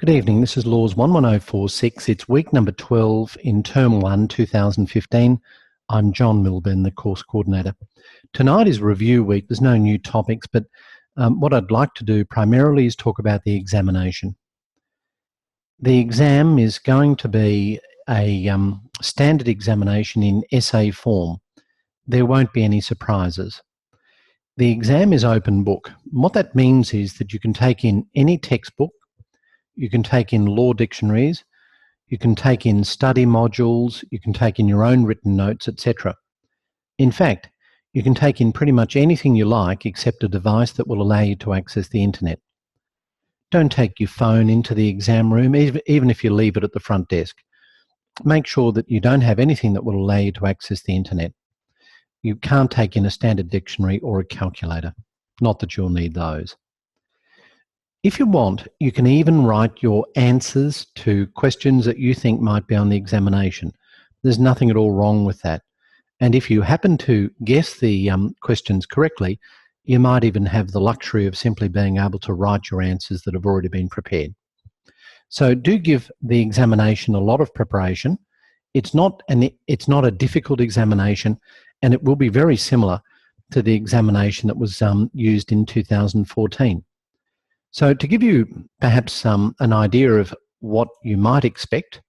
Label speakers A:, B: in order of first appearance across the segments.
A: Good evening, this is Laws 11046. It's week number 12 in Term 1, 2015. I'm John Milburn, the course coordinator. Tonight is review week. There's no new topics, but what I'd like to do primarily is talk about the examination. The exam is going to be a standard examination in essay form. There won't be any surprises. The exam is open book. What that means is that you can take in any textbook, you can take in law dictionaries, you can take in study modules, you can take in your own written notes, etc. In fact, you can take in pretty much anything you like except a device that will allow you to access the internet. Don't take your phone into the exam room, even if you leave it at the front desk. Make sure that you don't have anything that will allow you to access the internet. You can't take in a standard dictionary or a calculator. Not that you'll need those. If you want, you can even write your answers to questions that you think might be on the examination. There's nothing at all wrong with that. And if you happen to guess the questions correctly, you might even have the luxury of simply being able to write your answers that have already been prepared. So do give the examination a lot of preparation. It's not a difficult examination, and it will be very similar to the examination that was used in 2014. So to give you perhaps an idea of what you might expect,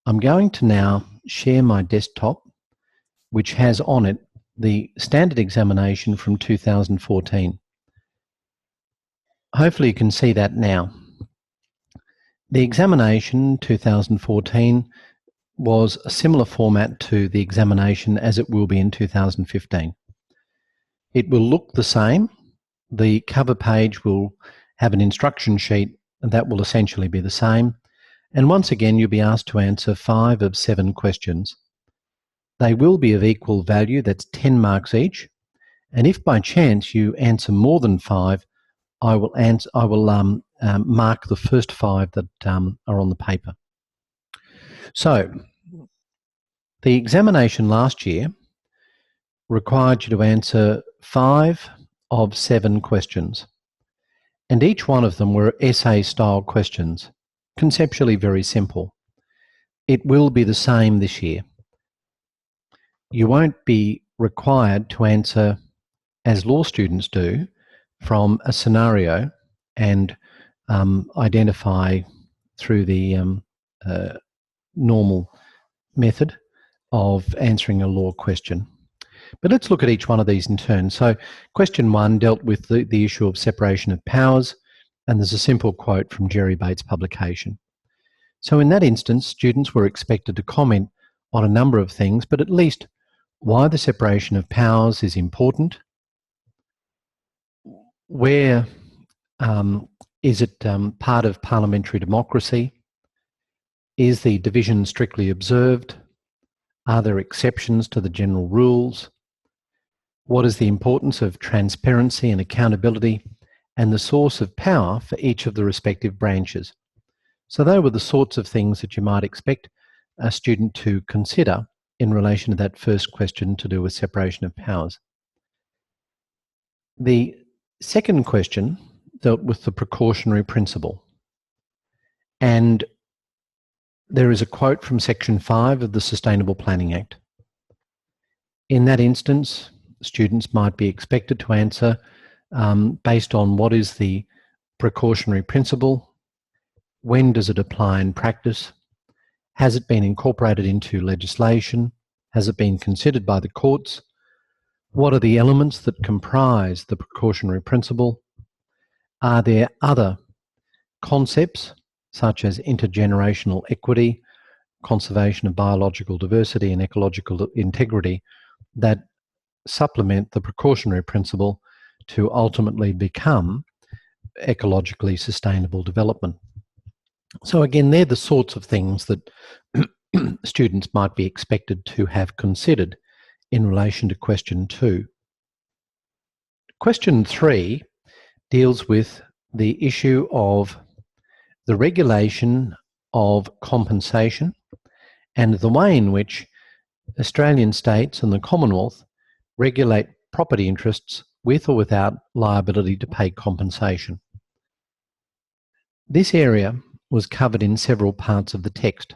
A: I'm going to now share my desktop, which has on it the standard examination from 2014. Hopefully you can see that now. The examination 2014 was a similar format to the examination as it will be in 2015. It will look the same. The cover page will have an instruction sheet, and that will essentially be the same. And once again, you'll be asked to answer 5 of 7 questions. They will be of equal value, that's 10 marks each. And if by chance you answer more than 5, I will mark the first 5 that are on the paper. So, the examination last year required you to answer 5 of 7 questions. And each one of them were essay-style questions, conceptually very simple. It will be the same this year. You won't be required to answer, as law students do, from a scenario and identify through the normal method of answering a law question. But let's look at each one of these in turn. So question 1 dealt with the issue of separation of powers, and there's a simple quote from Jerry Bates' publication. So in that instance, students were expected to comment on a number of things, but at least why the separation of powers is important, where is it part of parliamentary democracy, is the division strictly observed, are there exceptions to the general rules, what is the importance of transparency and accountability, and the source of power for each of the respective branches. So they were the sorts of things that you might expect a student to consider in relation to that first question to do with separation of powers. The second question dealt with the precautionary principle. And there is a quote from Section 5 of the Sustainable Planning Act. In that instance, students might be expected to answer based on what is the precautionary principle, when does it apply in practice, has it been incorporated into legislation, has it been considered by the courts, what are the elements that comprise the precautionary principle, are there other concepts such as intergenerational equity, conservation of biological diversity and ecological integrity that supplement the precautionary principle to ultimately become ecologically sustainable development. So again, they're the sorts of things that students might be expected to have considered in relation to question 2. Question 3 deals with the issue of the regulation of compensation and the way in which Australian states and the Commonwealth regulate property interests with or without liability to pay compensation. This area was covered in several parts of the text.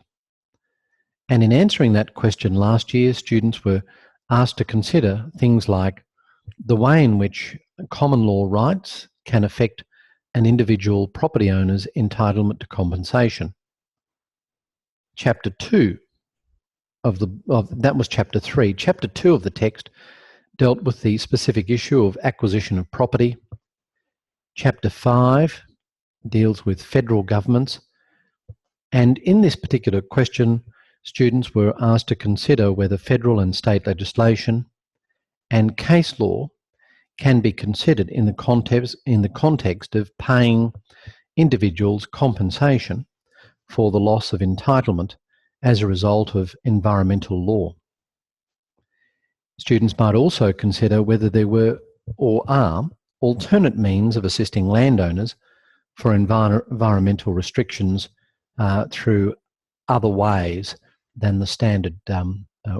A: And in answering that question last year, students were asked to consider things like the way in which common law rights can affect an individual property owner's entitlement to compensation. Chapter 2 that was Chapter 3. Chapter 2 of the text dealt with the specific issue of acquisition of property. Chapter 5 deals with federal governments. And in this particular question, students were asked to consider whether federal and state legislation and case law can be considered in the context of paying individuals compensation for the loss of entitlement as a result of environmental law. Students might also consider whether there were or are alternate means of assisting landowners for environmental restrictions through other ways than the standard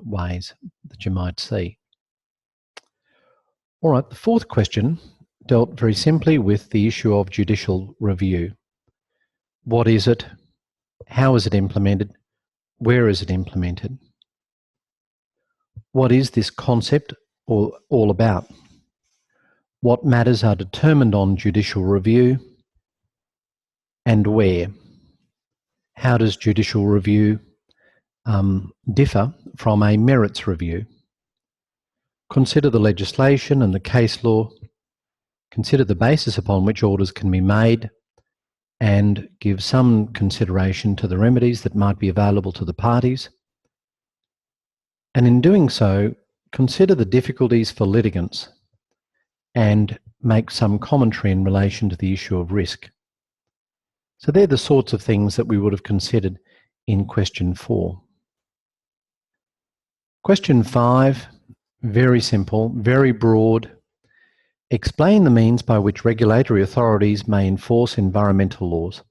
A: ways that you might see. All right, the fourth question dealt very simply with the issue of judicial review. What is it? How is it implemented? Where is it implemented? What is this concept all about? What matters are determined on judicial review, and where? How does judicial review differ from a merits review? Consider the legislation and the case law. Consider the basis upon which orders can be made, and give some consideration to the remedies that might be available to the parties. And in doing so, consider the difficulties for litigants and make some commentary in relation to the issue of risk. So they're the sorts of things that we would have considered in question 4. Question 5, very simple, very broad. Explain the means by which regulatory authorities may enforce environmental laws.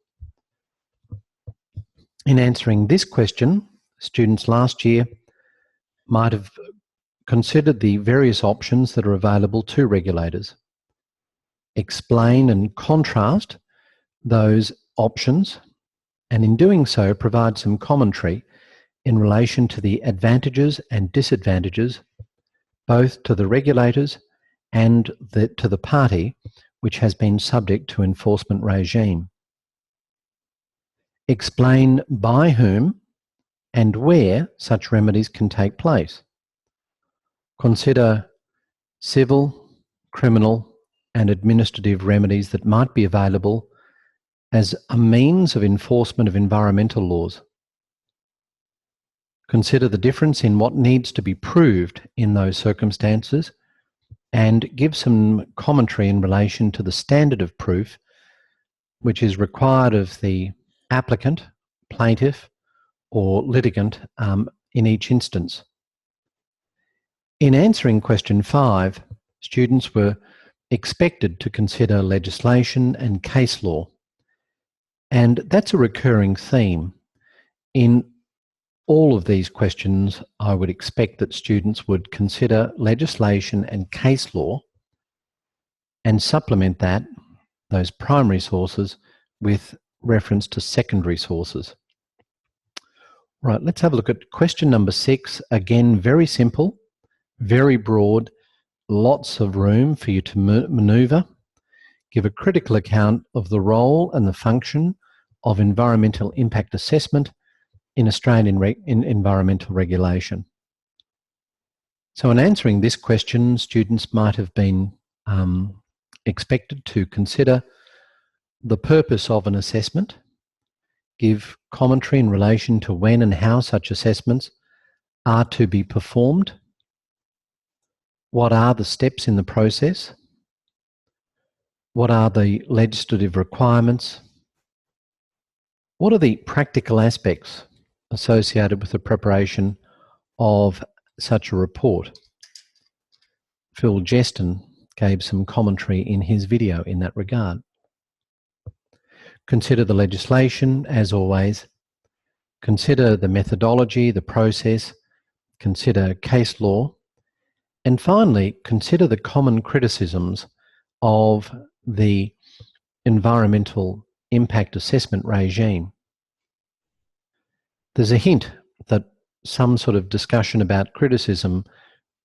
A: In answering this question, students last year might have considered the various options that are available to regulators. Explain and contrast those options, and in doing so, provide some commentary in relation to the advantages and disadvantages, both to the regulators and to the party which has been subject to enforcement regime. Explain by whom and where such remedies can take place. Consider civil, criminal, and administrative remedies that might be available as a means of enforcement of environmental laws. Consider the difference in what needs to be proved in those circumstances, and give some commentary in relation to the standard of proof which is required of the applicant, plaintiff, or litigant in each instance. In answering question 5, students were expected to consider legislation and case law. And that's a recurring theme. In all of these questions, I would expect that students would consider legislation and case law and supplement that, those primary sources, with reference to secondary sources. Right, let's have a look at question number 6. Again, very simple, very broad, lots of room for you to maneuver. Give a critical account of the role and the function of environmental impact assessment in Australian environmental regulation. So in answering this question, students might have been expected to consider the purpose of an assessment, give commentary in relation to when and how such assessments are to be performed, what are the steps in the process, what are the legislative requirements, what are the practical aspects associated with the preparation of such a report. Phil Jeston gave some commentary in his video in that regard. Consider the legislation, as always. Consider the methodology, the process. Consider case law. And finally, consider the common criticisms of the environmental impact assessment regime. There's a hint that some sort of discussion about criticism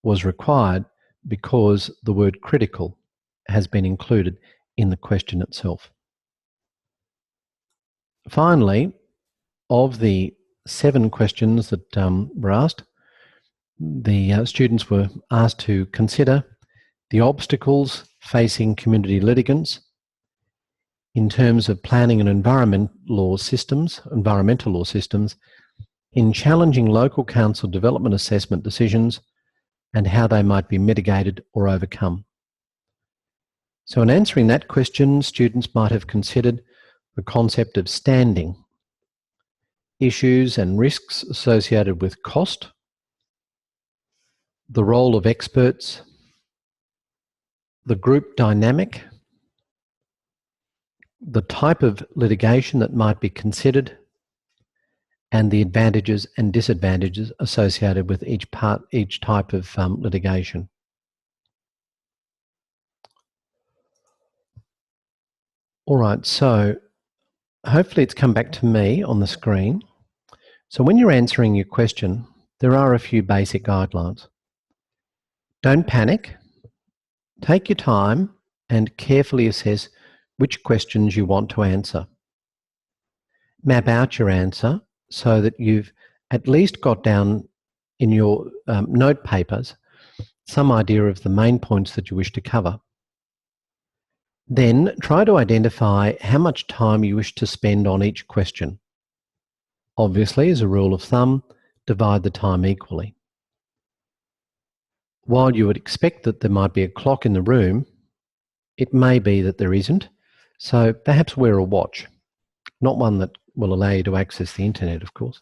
A: was required because the word critical has been included in the question itself. Finally, of the 7 questions that were asked, the students were asked to consider the obstacles facing community litigants in terms of planning and environmental law systems in challenging local council development assessment decisions and how they might be mitigated or overcome. So in answering that question, students might have considered the concept of standing, issues and risks associated with cost, the role of experts, the group dynamic, the type of litigation that might be considered, and the advantages and disadvantages associated with each type of litigation. All right, so hopefully it's come back to me on the screen. So when you're answering your question, there are a few basic guidelines. Don't panic. Take your time and carefully assess which questions you want to answer. Map out your answer so that you've at least got down in your note papers some idea of the main points that you wish to cover. Then try to identify how much time you wish to spend on each question. Obviously, as a rule of thumb, divide the time equally. While you would expect that there might be a clock in the room, it may be that there isn't, so perhaps wear a watch, not one that will allow you to access the internet, of course.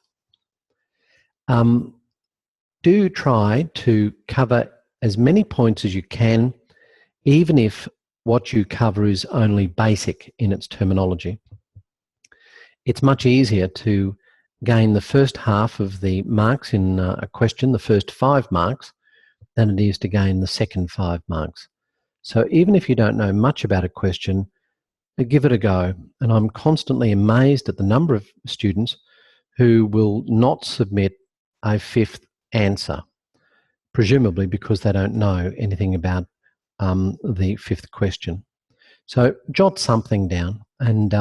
A: Do try to cover as many points as you can, even if what you cover is only basic in its terminology. It's much easier to gain the first half of the marks in a question, the first 5 marks, than it is to gain the second 5 marks. So even if you don't know much about a question, give it a go. And I'm constantly amazed at the number of students who will not submit a 5th answer, presumably because they don't know anything about the 5th question. So jot something down, and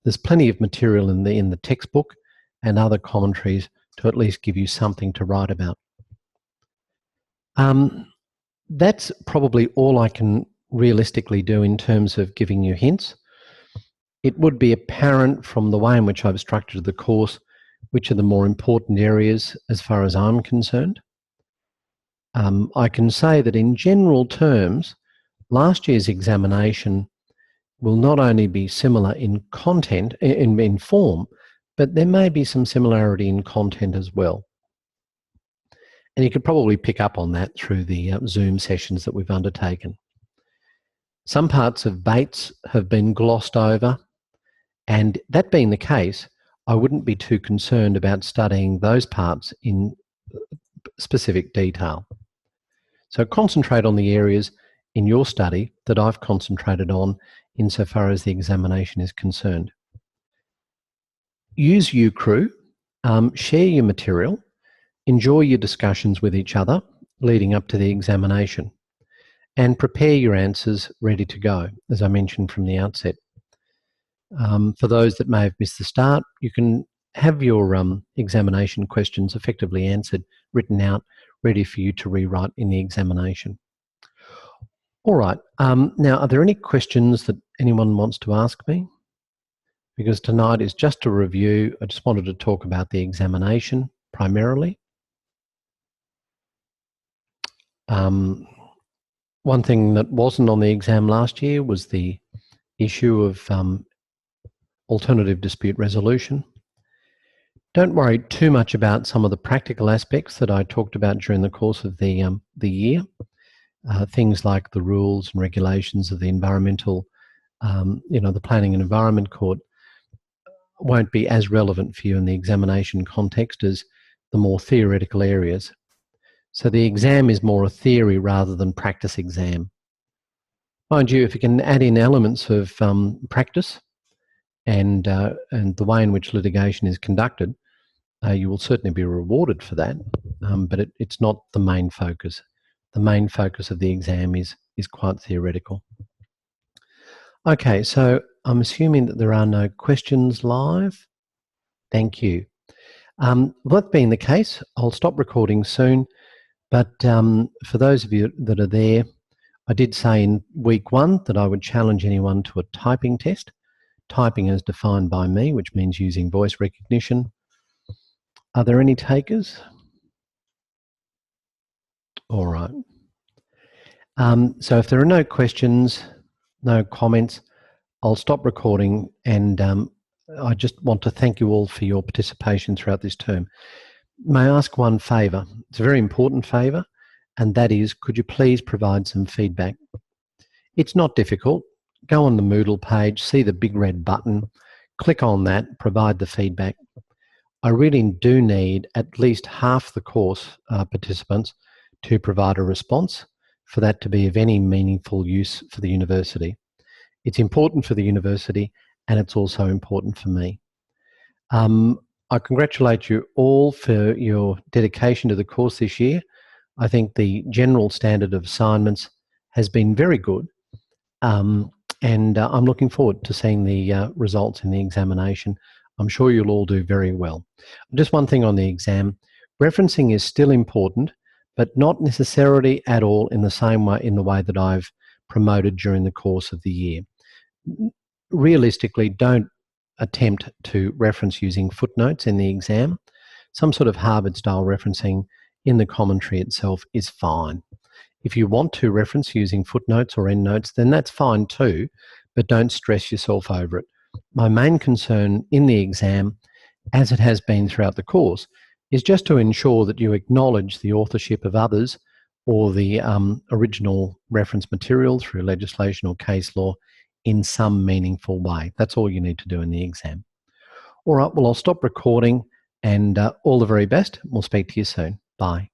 A: there's plenty of material in the textbook and other commentaries to at least give you something to write about. That's probably all I can realistically do in terms of giving you hints. It would be apparent from the way in which I've structured the course which are the more important areas as far as I'm concerned. I can say that in general terms, last year's examination will not only be similar in content, in form, but there may be some similarity in content as well. And you could probably pick up on that through the Zoom sessions that we've undertaken. Some parts of Bates have been glossed over, and that being the case, I wouldn't be too concerned about studying those parts in specific detail. So concentrate on the areas in your study that I've concentrated on insofar as the examination is concerned. Use UCrew, share your material, enjoy your discussions with each other leading up to the examination, and prepare your answers ready to go, as I mentioned from the outset. For those that may have missed the start, you can have your examination questions effectively answered, written out, ready for you to rewrite in the examination. All right, now are there any questions that anyone wants to ask me? Because tonight is just a review. I just wanted to talk about the examination primarily. One thing that wasn't on the exam last year was the issue of alternative dispute resolution. Don't worry too much about some of the practical aspects that I talked about during the course of the year. Things like the rules and regulations of the environmental, the Planning and Environment Court won't be as relevant for you in the examination context as the more theoretical areas. So the exam is more a theory rather than practice exam. Mind you, if you can add in elements of practice and the way in which litigation is conducted, you will certainly be rewarded for that, but it's not the main focus. The main focus of the exam is quite theoretical. Okay, so I'm assuming that there are no questions live. Thank you. That being the case, I'll stop recording soon, but for those of you that are there, I did say in week 1 that I would challenge anyone to a typing test. Typing as defined by me, which means using voice recognition. Are there any takers? All right. So if there are no questions, no comments, I'll stop recording, and I just want to thank you all for your participation throughout this term. May I ask one favour? It's a very important favour, and that is, could you please provide some feedback? It's not difficult. Go on the Moodle page, see the big red button, click on that, provide the feedback. I really do need at least half the course participants to provide a response for that to be of any meaningful use for the university. It's important for the university, and it's also important for me. I congratulate you all for your dedication to the course this year. I think the general standard of assignments has been very good, and I'm looking forward to seeing the results in the examination. I'm sure you'll all do very well. Just one thing on the exam. Referencing is still important, but not necessarily at all in the same way, in the way that I've promoted during the course of the year. Realistically, don't attempt to reference using footnotes in the exam. Some sort of Harvard-style referencing in the commentary itself is fine. If you want to reference using footnotes or endnotes, then that's fine too, but don't stress yourself over it. My main concern in the exam, as it has been throughout the course, is just to ensure that you acknowledge the authorship of others or the original reference material through legislation or case law in some meaningful way. That's all you need to do in the exam. All right, well, I'll stop recording, and all the very best. We'll speak to you soon. Bye.